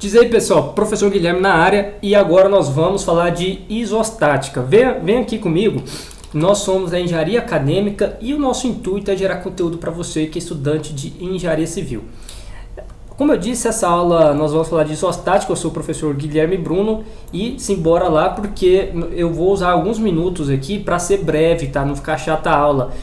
Diz aí, pessoal, professor Guilherme na área, e agora nós vamos falar de isostática. Vem aqui comigo. Nós somos da engenharia acadêmica e o nosso intuito é gerar conteúdo para você que é estudante de engenharia civil. Como eu disse, essa aula nós vamos falar de isostática. Eu sou o professor Guilherme Bruno e simbora lá porque eu vou usar alguns minutos aqui para ser breve, tá? Não ficar chata a aula.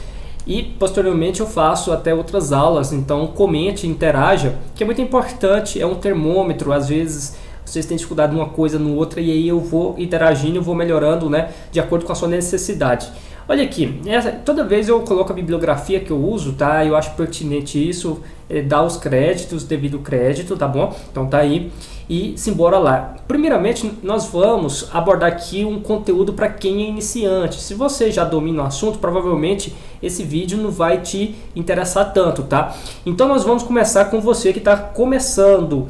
E posteriormente eu faço até outras aulas, então comente, interaja, que é muito importante, é um termômetro. Às vezes vocês têm dificuldade numa coisa, no outra, e aí eu vou interagindo, eu vou melhorando, né, de acordo com a sua necessidade. Olha aqui, toda vez eu coloco a bibliografia que eu uso, tá? Eu acho pertinente isso, dar os créditos, devido crédito, tá bom? Então tá aí, e simbora lá. Primeiramente, nós vamos abordar aqui um conteúdo para quem é iniciante. Se você já domina o assunto, provavelmente esse vídeo não vai te interessar tanto, tá? Então nós vamos começar com você que está começando.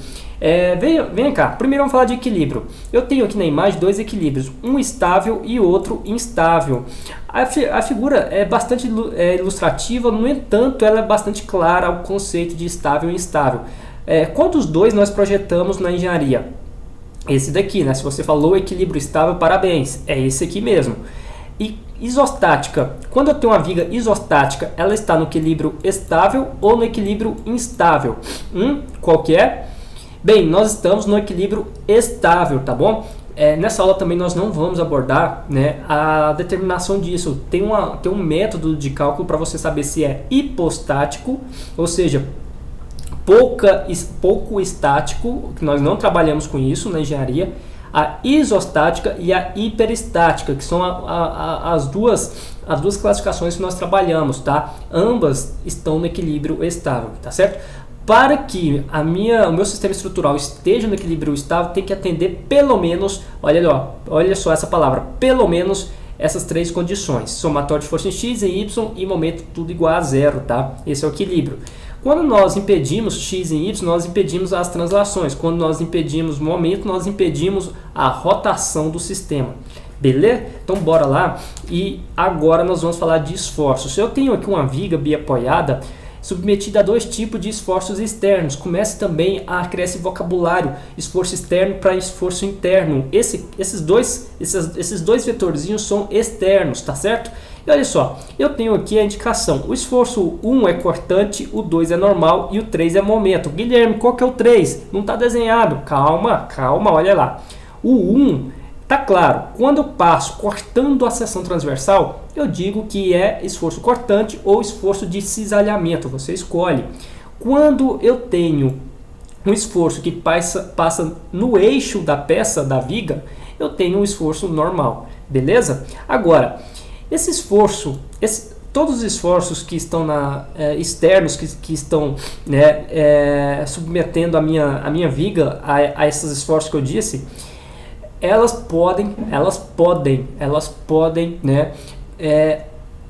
Vem cá, primeiro vamos falar de equilíbrio. Eu tenho aqui na imagem dois equilíbrios, um estável e outro instável. A figura é bastante ilustrativa, no entanto ela é bastante clara ao conceito de estável e instável. Qual dos dois nós projetamos na engenharia? Esse daqui, né? Se você falou equilíbrio estável, parabéns, é esse aqui mesmo. E isostática, quando eu tenho uma viga isostática, ela está no equilíbrio estável ou no equilíbrio instável? Qual que é? Bem, nós estamos no equilíbrio estável, tá bom? Nessa aula também nós não vamos abordar, né, a determinação disso. Tem um método de cálculo para você saber se é hipostático, ou seja, pouco estático, que nós não trabalhamos com isso na engenharia, a isostática e a hiperestática, que são as duas classificações que nós trabalhamos, tá? Ambas estão no equilíbrio estável, tá certo? Para que o meu sistema estrutural esteja no equilíbrio estável, tem que atender pelo menos, olha só essa palavra, pelo menos essas três condições: somatório de força em x, em y e momento tudo igual a zero, tá? Esse é o equilíbrio. Quando nós impedimos x em y, nós impedimos as translações. Quando nós impedimos momento, nós impedimos a rotação do sistema. Beleza? Então bora lá. E agora nós vamos falar de esforços. Eu tenho aqui uma viga biapoiada submetida a dois tipos de esforços externos. Comece também a criar esse vocabulário: esforço externo para esforço interno. Esses dois vetorzinhos são externos, tá certo? E olha só, eu tenho aqui a indicação: o esforço 1 é cortante, o 2 é normal e o 3 é momento. Guilherme, qual que é o 3? Não está desenhado. Calma, olha lá. O 1, tá claro, quando eu passo cortando a seção transversal, eu digo que é esforço cortante ou esforço de cisalhamento, você escolhe. Quando eu tenho um esforço que passa no eixo da peça, da viga, eu tenho um esforço normal, beleza? Agora, esse esforço, todos os esforços que estão externos, que estão, né, submetendo a minha viga a esses esforços que eu disse, elas podem, né,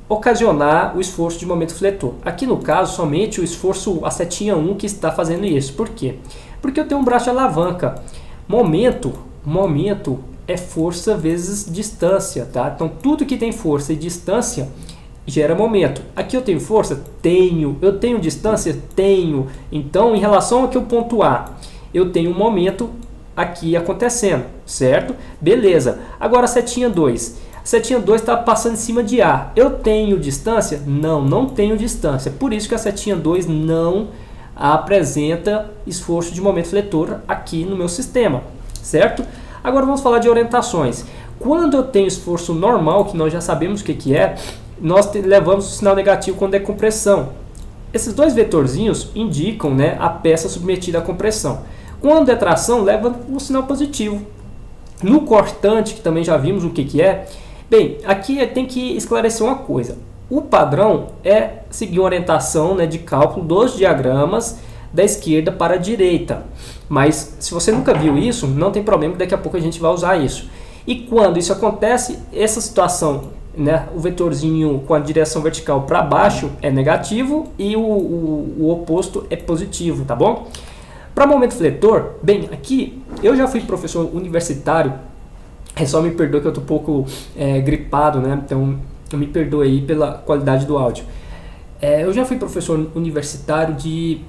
ocasionar o esforço de momento fletor. Aqui no caso, somente o esforço, a setinha 1 que está fazendo isso. Por quê? Porque eu tenho um braço de alavanca. Momento é força vezes distância, tá? Então tudo que tem força e distância gera momento. Aqui eu tenho força? Tenho. Eu tenho distância? Tenho. Então, em relação ao que eu pontuar, eu tenho um momento aqui acontecendo, certo? Beleza. Agora a setinha 2. A setinha 2 está passando em cima de A. Eu tenho distância? Não tenho distância. Por isso que a setinha 2 não apresenta esforço de momento fletor aqui no meu sistema, certo? Agora vamos falar de orientações. Quando eu tenho esforço normal, que nós já sabemos o que é, nós levamos o sinal negativo quando é compressão. Esses dois vetorzinhos indicam, né, a peça submetida à compressão. Quando é tração, leva o sinal positivo. No cortante, que também já vimos o que é, bem, aqui tem que esclarecer uma coisa. O padrão é seguir uma orientação, né, de cálculo dos diagramas da esquerda para a direita. Mas se você nunca viu isso, não tem problema, daqui a pouco a gente vai usar isso. E quando isso acontece, essa situação, né, o vetorzinho com a direção vertical para baixo é negativo e o oposto é positivo, tá bom? Para momento fletor, bem, aqui eu já fui professor universitário, só me perdoe que eu estou um pouco gripado, né? Então me perdoe aí pela qualidade do áudio. Eu já fui professor universitário de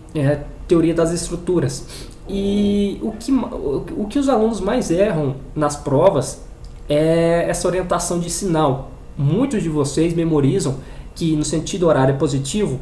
teoria das estruturas. E o que os alunos mais erram nas provas é essa orientação de sinal. Muitos de vocês memorizam que no sentido horário é positivo,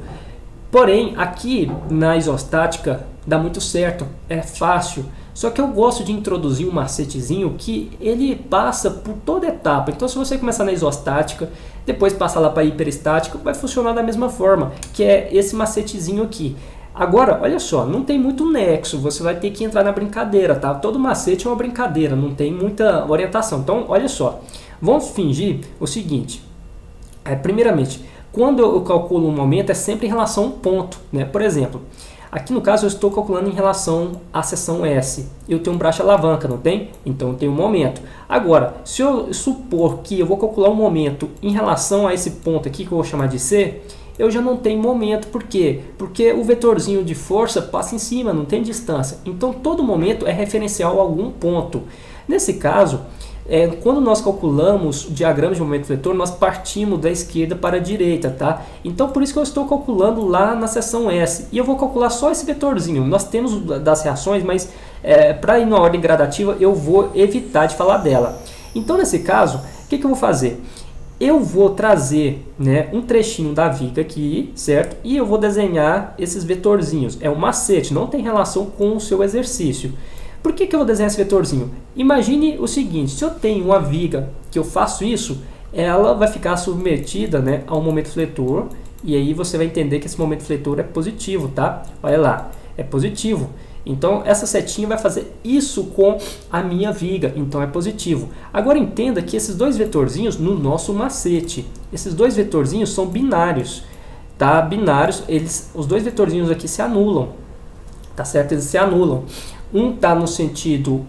porém aqui na isostática dá muito certo, é fácil. Só que eu gosto de introduzir um macetezinho que ele passa por toda etapa. Então se você começar na isostática, depois passar lá para a hiperestática, vai funcionar da mesma forma, que é esse macetezinho aqui. Agora, olha só, não tem muito nexo, você vai ter que entrar na brincadeira, tá? Todo macete é uma brincadeira, não tem muita orientação. Então, olha só, vamos fingir o seguinte. Primeiramente, quando eu calculo um momento, é sempre em relação a um ponto, né? Por exemplo, aqui no caso eu estou calculando em relação à seção S. Eu tenho um braço alavanca, não tem? Então eu tenho um momento. Agora, se eu supor que eu vou calcular um momento em relação a esse ponto aqui, que eu vou chamar de C, eu já não tenho momento. Por quê? Porque o vetorzinho de força passa em cima, não tem distância. Então todo momento é referencial a algum ponto. Nesse caso, quando nós calculamos diagramas de momento fletor, nós partimos da esquerda para a direita, tá? Então por isso que eu estou calculando lá na seção S. E eu vou calcular só esse vetorzinho. Nós temos das reações, mas para ir na ordem gradativa eu vou evitar de falar dela. Então nesse caso, o que eu vou fazer? Eu vou trazer, né, um trechinho da viga aqui, certo? E eu vou desenhar esses vetorzinhos. É um macete, não tem relação com o seu exercício. Por que eu vou desenhar esse vetorzinho? Imagine o seguinte, se eu tenho uma viga que eu faço isso, ela vai ficar submetida, né, a um momento fletor. E aí você vai entender que esse momento fletor é positivo, tá? Olha lá, é positivo. Então essa setinha vai fazer isso com a minha viga, então é positivo. Agora entenda que esses dois vetorzinhos no nosso macete, esses dois vetorzinhos são binários, tá? Binários, os dois vetorzinhos aqui se anulam, tá certo? Eles se anulam. Um está no sentido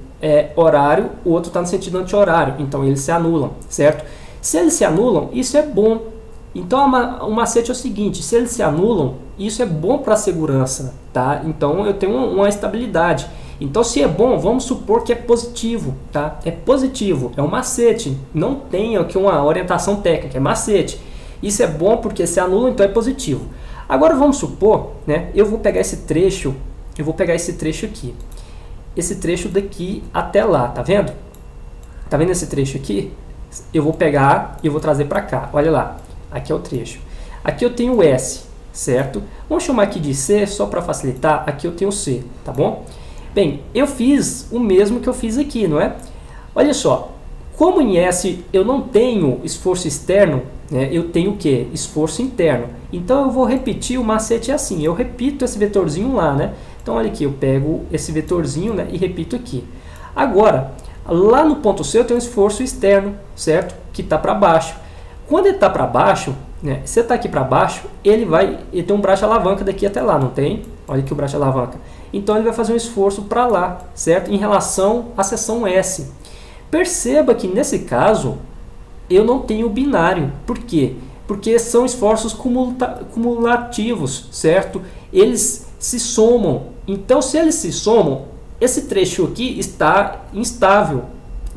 horário, o outro está no sentido anti-horário, então eles se anulam, certo? Se eles se anulam, isso é bom. Então o macete é o seguinte, se eles se anulam, isso é bom para a segurança, tá? Então eu tenho uma estabilidade. Então se é bom, vamos supor que é positivo, tá? É positivo, é um macete, não tem aqui uma orientação técnica, é macete. Isso é bom porque se anula, então é positivo. Agora vamos supor, né? Eu vou pegar esse trecho aqui. Esse trecho daqui até lá, tá vendo? Tá vendo esse trecho aqui? Eu vou pegar e vou trazer para cá, olha lá. Aqui é o trecho. Aqui eu tenho o S, certo? Vamos chamar aqui de C, só para facilitar. Aqui eu tenho o C, tá bom? Bem, eu fiz o mesmo que eu fiz aqui, não é? Olha só, como em S eu não tenho esforço externo, né, eu tenho o quê? Esforço interno. Então eu vou repetir o macete assim. Eu repito esse vetorzinho lá, né? Então olha aqui, eu pego esse vetorzinho, né, e repito aqui. Agora, lá no ponto C eu tenho um esforço externo, certo? Que está para baixo. Quando ele está para baixo, né, se está aqui para baixo, ele tem um braço alavanca daqui até lá, não tem? Olha aqui o braço alavanca. Então ele vai fazer um esforço para lá, certo? Em relação à seção S. Perceba que nesse caso, eu não tenho binário. Por quê? Porque são esforços cumulativos, certo? Eles se somam. Então se eles se somam, esse trecho aqui está instável.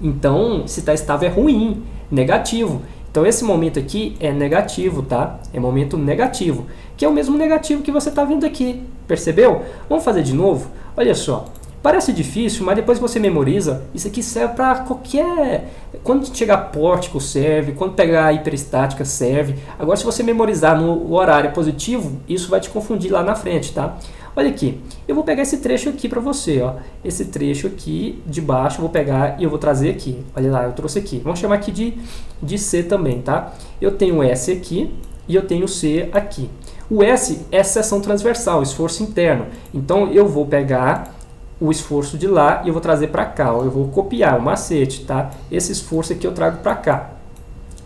Então se está estável é ruim, negativo. Então esse momento aqui é negativo, tá? É momento negativo, que é o mesmo negativo que você está vendo aqui. Percebeu? Vamos fazer de novo? Olha só. Parece difícil, mas depois que você memoriza, isso aqui serve para qualquer... Quando chegar pórtico serve, quando pegar a hiperestática serve. Agora se você memorizar no horário positivo, isso vai te confundir lá na frente, tá? Olha aqui, eu vou pegar esse trecho aqui para você, ó. Esse trecho aqui de baixo eu vou pegar e eu vou trazer aqui. Olha lá, eu trouxe aqui. Vamos chamar aqui de C também, tá? Eu tenho S aqui e eu tenho C aqui. O S é seção transversal, esforço interno. Então eu vou pegar o esforço de lá e eu vou trazer para cá. Ó. Eu vou copiar o macete, tá? Esse esforço aqui eu trago para cá.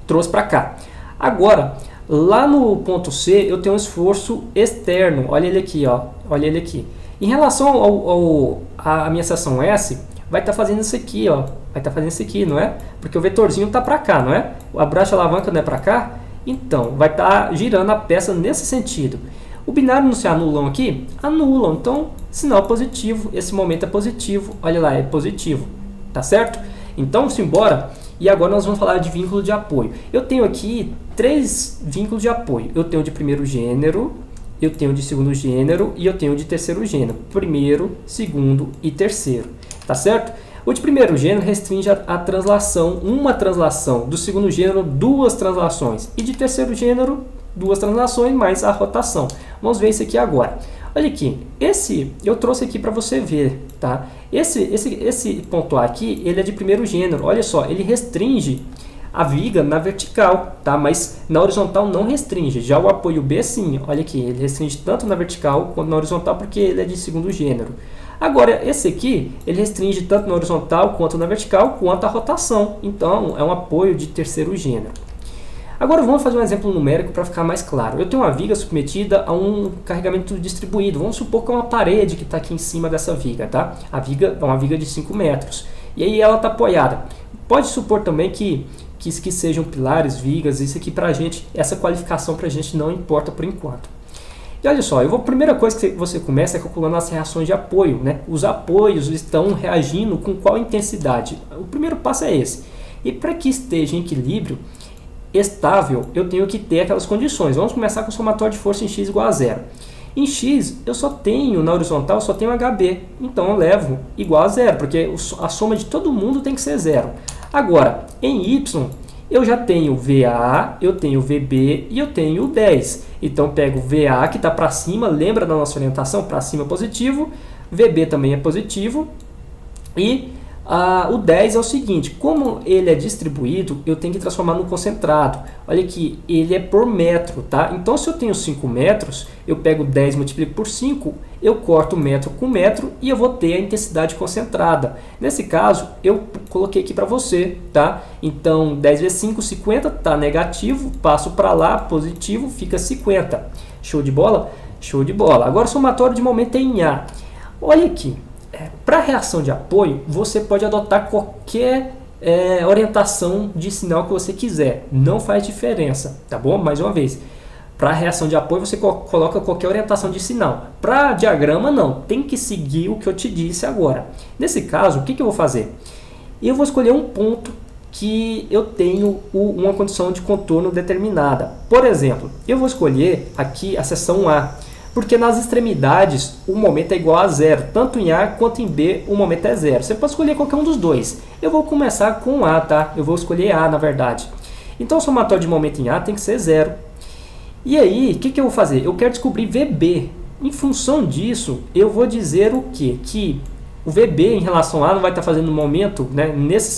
Trouxe para cá. Agora, lá no ponto C, eu tenho um esforço externo. Olha ele aqui, ó. Olha ele aqui. Em relação à minha seção S, vai estar fazendo isso aqui, ó. Vai estar fazendo isso aqui, não é? Porque o vetorzinho está para cá, não é? A braça alavanca não é para cá? Então, vai estar girando a peça nesse sentido. O binário não se anulam aqui? Anulam. Então, sinal positivo. Esse momento é positivo. Olha lá, é positivo. Tá certo? Então, simbora. E agora nós vamos falar de vínculo de apoio. Eu tenho aqui 3 vínculos de apoio. Eu tenho de primeiro gênero, eu tenho de segundo gênero e eu tenho de terceiro gênero. Primeiro, segundo e terceiro. Tá certo? O de primeiro gênero restringe a translação, uma translação. Do segundo gênero, duas translações. E de terceiro gênero, duas translações mais a rotação. Vamos ver isso aqui agora. Olha aqui, esse eu trouxe aqui para você ver, tá? Esse ponto A aqui, ele é de primeiro gênero. Olha só, ele restringe a viga na vertical, tá? Mas na horizontal não restringe. Já o apoio B, sim. Olha aqui, ele restringe tanto na vertical quanto na horizontal porque ele é de segundo gênero. Agora, esse aqui, ele restringe tanto na horizontal quanto na vertical quanto a rotação. Então, é um apoio de terceiro gênero. Agora vamos fazer um exemplo numérico para ficar mais claro. Eu tenho uma viga submetida a um carregamento distribuído. Vamos supor que é uma parede que está aqui em cima dessa viga, tá? A viga é uma viga de 5 metros. E aí ela está apoiada. Pode supor também que sejam pilares, vigas, isso aqui para a gente, essa qualificação para a gente não importa por enquanto. E olha só, a primeira coisa que você começa é calculando as reações de apoio, né? Os apoios estão reagindo com qual intensidade? O primeiro passo é esse. E para que esteja em equilíbrio estável, eu tenho que ter aquelas condições. Vamos começar com o somatório de força em x igual a zero. Em x, eu só tenho, na horizontal, só tenho HB. Então, eu levo igual a zero, porque a soma de todo mundo tem que ser zero. Agora, em y, eu já tenho VA, eu tenho VB e eu tenho 10. Então, eu pego VA, que está para cima, lembra da nossa orientação? Para cima é positivo, VB também é positivo e o 10 é o seguinte, como ele é distribuído, eu tenho que transformar no concentrado. Olha aqui, ele é por metro, tá? Então, se eu tenho 5 metros, eu pego 10 e multiplico por 5, eu corto metro com metro e eu vou ter a intensidade concentrada. Nesse caso, eu coloquei aqui para você, tá? Então, 10 vezes 5, 50, tá negativo, passo para lá, positivo, fica 50. Show de bola? Show de bola. Agora, o somatório de momento é em A. Olha aqui. Para reação de apoio, você pode adotar qualquer orientação de sinal que você quiser. Não faz diferença, tá bom? Mais uma vez, para reação de apoio, você coloca qualquer orientação de sinal. Para diagrama, não. Tem que seguir o que eu te disse agora. Nesse caso, o que eu vou fazer? Eu vou escolher um ponto que eu tenho uma condição de contorno determinada. Por exemplo, eu vou escolher aqui a seção A. Porque nas extremidades o momento é igual a zero. Tanto em A quanto em B o momento é zero. Você pode escolher qualquer um dos dois. Eu vou começar com A, tá? Eu vou escolher A, na verdade. Então o somatório de momento em A tem que ser zero. E aí, o que eu vou fazer? Eu quero descobrir VB. Em função disso, eu vou dizer o quê? Que o VB em relação a A não vai estar fazendo momento, né,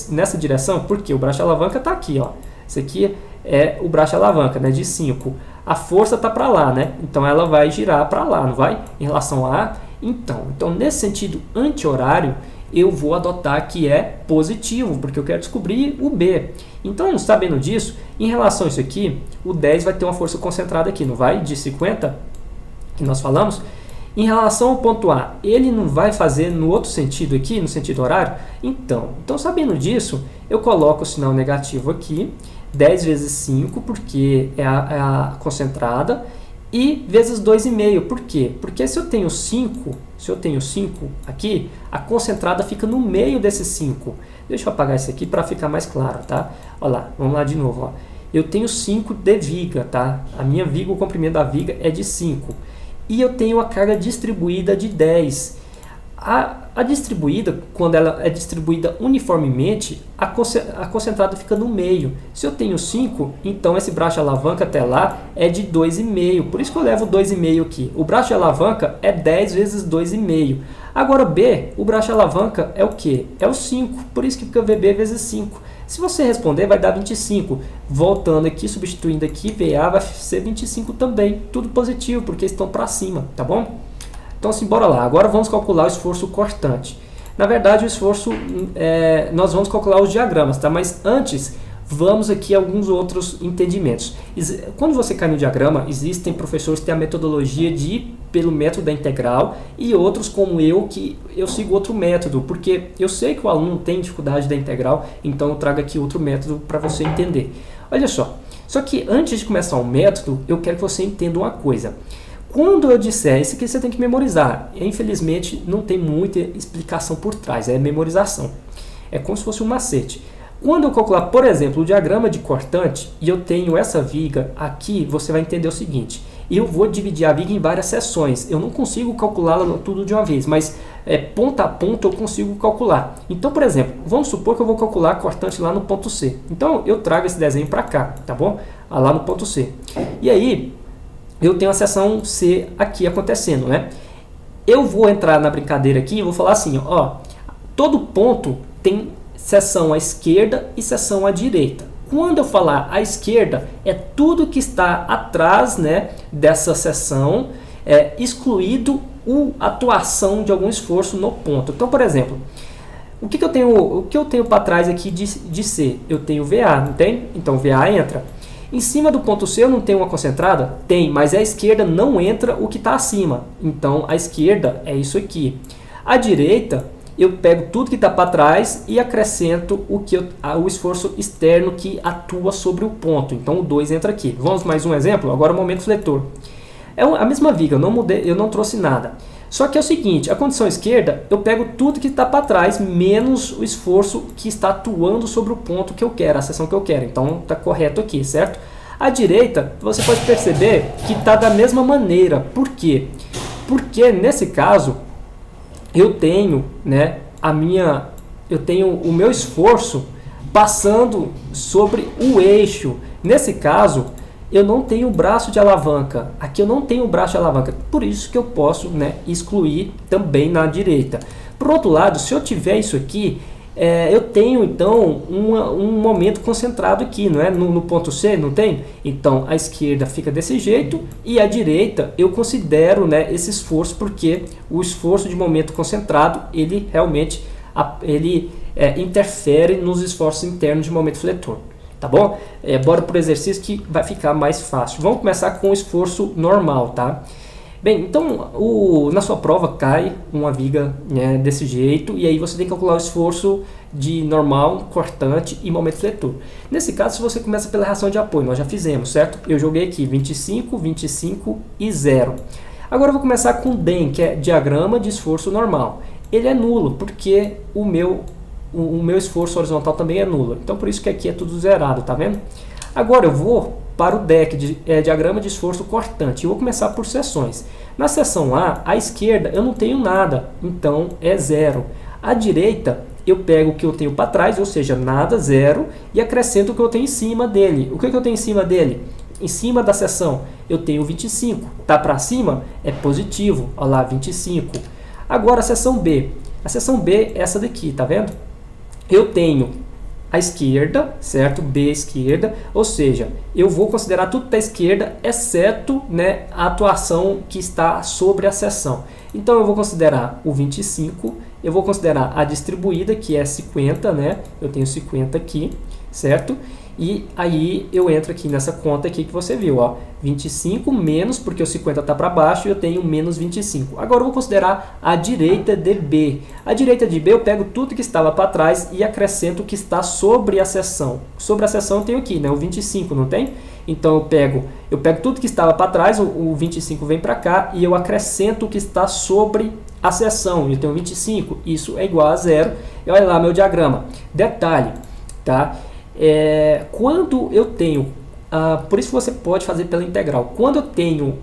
nessa direção, porque o braço de alavanca está aqui, ó. Esse aqui é o braço de alavanca, né, de 5. A força está para lá, né? Então ela vai girar para lá, não vai? Em relação a A. Então nesse sentido anti-horário, eu vou adotar que é positivo, porque eu quero descobrir o B. Então, sabendo disso, em relação a isso aqui, o 10 vai ter uma força concentrada aqui, não vai? De 50, que nós falamos. Em relação ao ponto A, ele não vai fazer no outro sentido aqui, no sentido horário? Então sabendo disso, eu coloco o sinal negativo aqui, 10 vezes 5, porque é a concentrada, e vezes 2,5. Por quê? Porque se eu tenho 5 aqui, a concentrada fica no meio desses 5. Deixa eu apagar isso aqui para ficar mais claro, tá? Olha lá, vamos lá de novo. Ó. Eu tenho 5 de viga, tá? A minha viga, o comprimento da viga é de 5. E eu tenho a carga distribuída de 10. A distribuída, quando ela é distribuída uniformemente, a concentrada fica no meio. Se eu tenho 5, então esse braço de alavanca até lá é de 2,5. Por isso que eu levo 2,5 aqui. O braço de alavanca é 10 vezes 2,5. Agora B, o braço de alavanca é o quê? É o 5. Por isso que fica VB vezes 5. Se você responder, vai dar 25. Voltando aqui, substituindo aqui, VA vai ser 25 também. Tudo positivo, porque estão para cima, tá bom? Então, assim, bora lá. Agora vamos calcular o esforço cortante. Na verdade, o esforço, nós vamos calcular os diagramas, tá? Mas antes, vamos aqui a alguns outros entendimentos. Quando você cai no diagrama, existem professores que têm a metodologia de ir pelo método da integral e outros como eu, que eu sigo outro método, porque eu sei que o aluno tem dificuldade da integral, então eu trago aqui outro método para você entender. Olha só, só que antes de começar o método, eu quero que você entenda uma coisa. Quando eu disser, isso aqui você tem que memorizar. Infelizmente, não tem muita explicação por trás, é memorização. É como se fosse um macete. Quando eu calcular, por exemplo, o diagrama de cortante, e eu tenho essa viga aqui, você vai entender o seguinte. eu vou dividir a viga em várias seções. Eu não consigo calculá-la tudo de uma vez, mas ponto a ponto eu consigo calcular. Então, por exemplo, vamos supor que eu vou calcular a cortante lá no ponto C. Então, eu trago esse desenho para cá, tá bom? Lá no ponto C. E aí, eu tenho a seção C aqui acontecendo, né? Eu vou entrar na brincadeira aqui e vou falar assim, ó, todo ponto tem seção à esquerda e seção à direita. Quando eu falar à esquerda, é tudo que está atrás, né, dessa seção, excluído a atuação de algum esforço no ponto. Então, por exemplo, o que eu tenho para trás aqui de C? Eu tenho VA, não tem? Então, VA entra. Em cima do ponto C eu não tenho uma concentrada? Tem, mas a esquerda não entra o que está acima. Então, a esquerda é isso aqui. A direita, eu pego tudo que está para trás e acrescento o esforço externo que atua sobre o ponto. Então, o 2 entra aqui. Vamos mais um exemplo? Agora o momento fletor. É a mesma viga, eu não mudei, eu não trouxe nada. Só que é o seguinte, a condição esquerda, eu pego tudo que está para trás, menos o esforço que está atuando sobre o ponto que eu quero, a seção que eu quero. Então, está correto aqui, certo? A direita, você pode perceber que está da mesma maneira. Por quê? Porque, nesse caso, eu tenho, né, eu tenho o meu esforço passando sobre o eixo. Nesse caso, eu não tenho braço de alavanca. Aqui eu não tenho braço de alavanca. Por isso que eu posso, né, excluir também na direita. Por outro lado, se eu tiver isso aqui, eu tenho então um momento concentrado aqui, não é? No ponto C, não tem? Então a esquerda fica desse jeito e a direita eu considero, né, esse esforço, porque o esforço de momento concentrado, ele realmente interfere nos esforços internos de momento fletor. Tá bom? Bora para o exercício que vai ficar mais fácil. Vamos começar com o esforço normal, tá? Bem, então na sua prova cai uma viga, né, desse jeito, e aí você tem que calcular o esforço de normal, cortante e momento fletor. Nesse caso, se você começa pela reação de apoio, nós já fizemos, certo? Eu joguei aqui 25, 25 e 0. Agora eu vou começar com DEM, que é diagrama de esforço normal. Ele é nulo, porque o meu esforço horizontal também é nulo. Então, por isso que aqui é tudo zerado, tá vendo? Agora eu vou para o DEC, diagrama de esforço cortante. Eu vou começar por seções. Na seção A, à esquerda, eu não tenho nada, então é 0. À direita, eu pego o que eu tenho para trás, ou seja, nada, 0, e acrescento o que eu tenho em cima dele. O que eu tenho em cima dele? Em cima da seção, eu tenho 25. Tá para cima? É positivo. Olha lá, 25. Agora a seção B. A seção B é essa daqui, tá vendo? Eu tenho a esquerda, certo? B esquerda, ou seja, eu vou considerar tudo da esquerda, exceto, né, a atuação que está sobre a seção. Então eu vou considerar o 25, eu vou considerar a distribuída, que é 50, né? Eu tenho 50 aqui, certo? E aí eu entro aqui nessa conta aqui que você viu, ó, 25 menos, porque o 50 está para baixo, e eu tenho menos 25. Agora eu vou considerar a direita de B. A direita de B eu pego tudo que estava para trás e acrescento o que está sobre a seção. Sobre a seção eu tenho aqui, né, o 25, não tem? Então eu pego tudo que estava para trás, o 25 vem para cá, e eu acrescento o que está sobre a seção. Eu tenho 25, isso é igual a 0. E olha lá meu diagrama. Detalhe, tá? Quando eu tenho, por isso você pode fazer pela integral. Quando eu tenho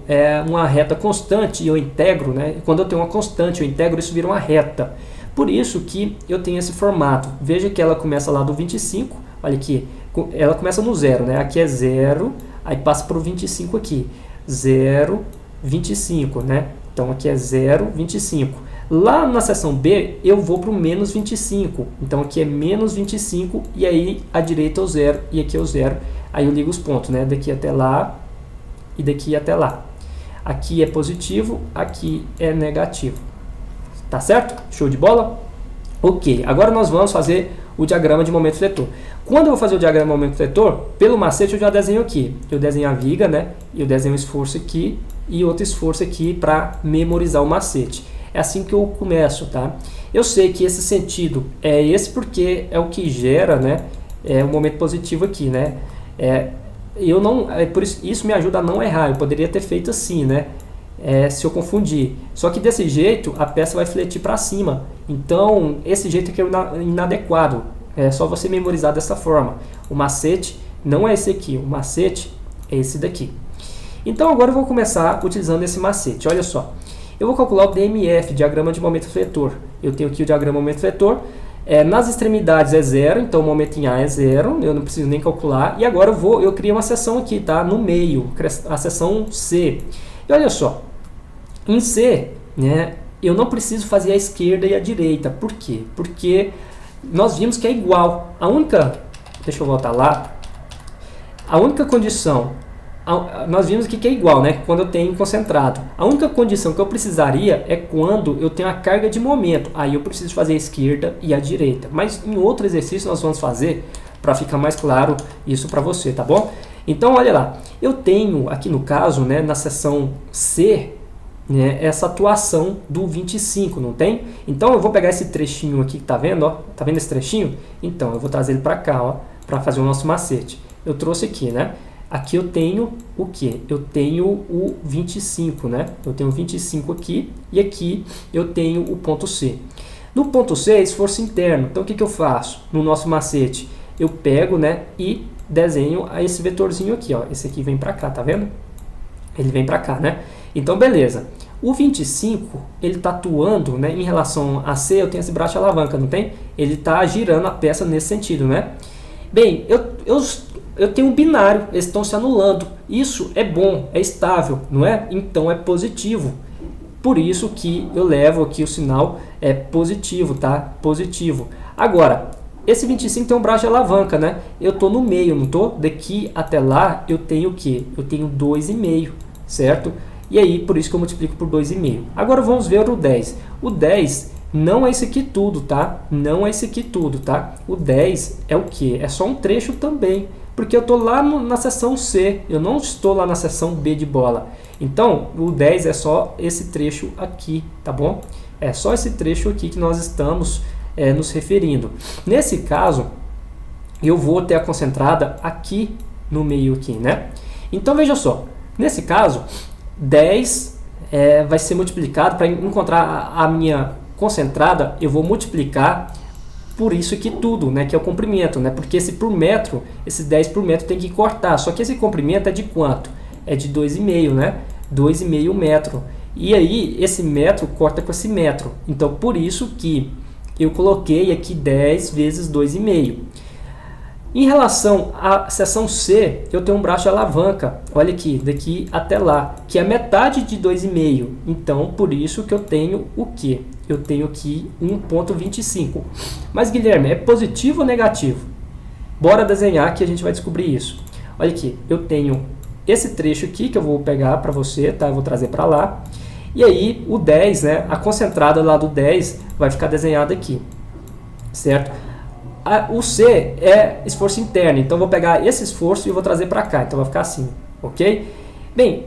uma reta constante e eu integro, né? Quando eu tenho uma constante eu integro, isso vira uma reta. Por isso que eu tenho esse formato. Veja que ela começa lá do 25, olha aqui, ela começa no 0, né? Aqui é 0, aí passa para o 25 aqui, 0, 25, né? Então aqui é 0, 25. Lá na seção B, eu vou para o menos 25. Então, aqui é menos 25 e aí à direita é o 0 e aqui é o 0. Aí eu ligo os pontos, né? Daqui até lá e daqui até lá. Aqui é positivo, aqui é negativo. Tá certo? Show de bola? Ok, agora nós vamos fazer o diagrama de momento fletor. Quando eu vou fazer o diagrama de momento fletor, pelo macete eu já desenho aqui. Eu desenho a viga, né? Eu desenho um esforço aqui e outro esforço aqui para memorizar o macete. É assim que eu começo, tá? Eu sei que esse sentido é esse porque é o que gera, né, o momento positivo aqui, né? Por isso me ajuda a não errar. Eu poderia ter feito assim, né? Se eu confundir. Só que desse jeito a peça vai fletir para cima. Então esse jeito aqui é inadequado. É só você memorizar dessa forma. O macete não é esse aqui. O macete é esse daqui. Então agora eu vou começar utilizando esse macete. Olha só, eu vou calcular o DMF, diagrama de momento vetor. Eu tenho aqui o diagrama momento vetor. Nas extremidades é 0, então o momento em A é 0, eu não preciso nem calcular. E agora eu criei uma seção aqui, tá? No meio, a seção C. E olha só, em C, né, eu não preciso fazer a esquerda e a direita. Por quê? Porque nós vimos que é igual. Deixa eu voltar lá. A única condição, nós vimos aqui que é igual, né? Quando eu tenho concentrado. A única condição que eu precisaria é quando eu tenho a carga de momento. Aí eu preciso fazer a esquerda e a direita. Mas em outro exercício nós vamos fazer para ficar mais claro isso para você, tá bom? Então olha lá, eu tenho aqui no caso, né, na seção C, né, essa atuação do 25, não tem? Então eu vou pegar esse trechinho aqui que tá vendo, ó? Tá vendo esse trechinho? Então eu vou trazer ele para cá, ó, para fazer o nosso macete. Eu trouxe aqui, né? Aqui eu tenho o que? Eu tenho o 25, né? Eu tenho o 25 aqui e aqui eu tenho o ponto C. No ponto C é esforço interno. Então o que eu faço no nosso macete? Eu pego, né, e desenho esse vetorzinho aqui, ó. Esse aqui vem para cá, tá vendo? Ele vem para cá, né? Então beleza. O 25, ele está atuando, né, em relação a C, eu tenho esse braço de alavanca, não tem? Ele está girando a peça nesse sentido, né? Bem, eu tenho um binário, eles estão se anulando. Isso é bom, é estável, não é? Então é positivo. Por isso que eu levo aqui o sinal positivo, tá? Positivo. Agora, esse 25 tem um braço de alavanca, né? Eu estou no meio, não estou? Daqui até lá eu tenho o quê? Eu tenho 2,5, certo? E aí, por isso que eu multiplico por 2,5. Agora vamos ver o 10. O 10 não é isso aqui tudo, tá? Não é isso aqui tudo, tá? O 10 é o quê? É só um trecho também. Porque eu estou lá na seção C, eu não estou lá na seção B de bola. Então, o 10 é só esse trecho aqui, tá bom? É só esse trecho aqui que nós estamos nos referindo. Nesse caso, eu vou ter a concentrada aqui no meio aqui, né? Então, veja só. Nesse caso, 10 vai ser multiplicado, para encontrar a minha concentrada, eu vou multiplicar por isso aqui tudo, né, que é o comprimento, né? Porque esse por metro, esse 10 por metro tem que cortar. Só que esse comprimento é de quanto? É de 2,5, né? 2,5 metro. E aí, esse metro corta com esse metro. Então, por isso que eu coloquei aqui 10 vezes 2,5. Em relação à seção C, eu tenho um braço de alavanca, olha aqui, daqui até lá, que é metade de 2,5. Então, por isso que eu tenho o quê? Eu tenho aqui 1,25. Mas, Guilherme, é positivo ou negativo? Bora desenhar que a gente vai descobrir isso. Olha aqui, eu tenho esse trecho aqui que eu vou pegar para você, tá? Eu vou trazer para lá. E aí, o 10, né? A concentrada lá do 10 vai ficar desenhada aqui, certo? O C é esforço interno, então eu vou pegar esse esforço e vou trazer para cá, então vai ficar assim, ok? Bem,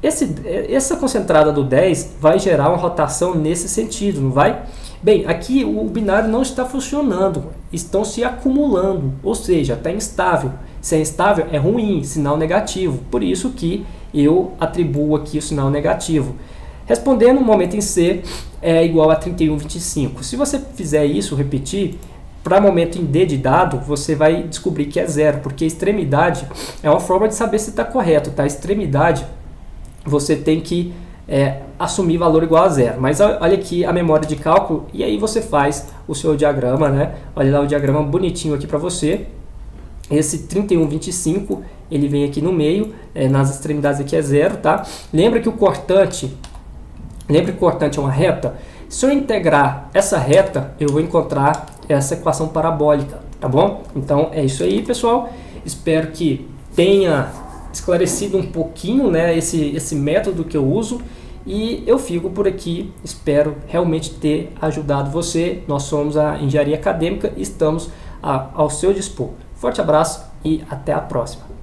essa concentrada do 10 vai gerar uma rotação nesse sentido, não vai? Bem, aqui o binário não está funcionando, estão se acumulando, ou seja, está instável. Se é instável, é ruim, sinal negativo, por isso que eu atribuo aqui o sinal negativo. Respondendo, o momento em C é igual a 31,25. Se você fizer isso, repetir, para momento em D de dado, você vai descobrir que é zero, porque extremidade é uma forma de saber se está correto, tá? Extremidade, você tem que assumir valor igual a zero. Mas olha aqui a memória de cálculo, e aí você faz o seu diagrama, né? Olha lá o diagrama bonitinho aqui para você. Esse 31,25, ele vem aqui no meio, nas extremidades aqui é zero, tá? Lembra que o cortante é uma reta? Se eu integrar essa reta, eu vou encontrar essa equação parabólica, tá bom? Então é isso aí, pessoal. Espero que tenha esclarecido um pouquinho, né, esse método que eu uso. E eu fico por aqui. Espero realmente ter ajudado você. Nós somos a Engenharia Acadêmica e estamos ao seu dispor. Forte abraço e até a próxima.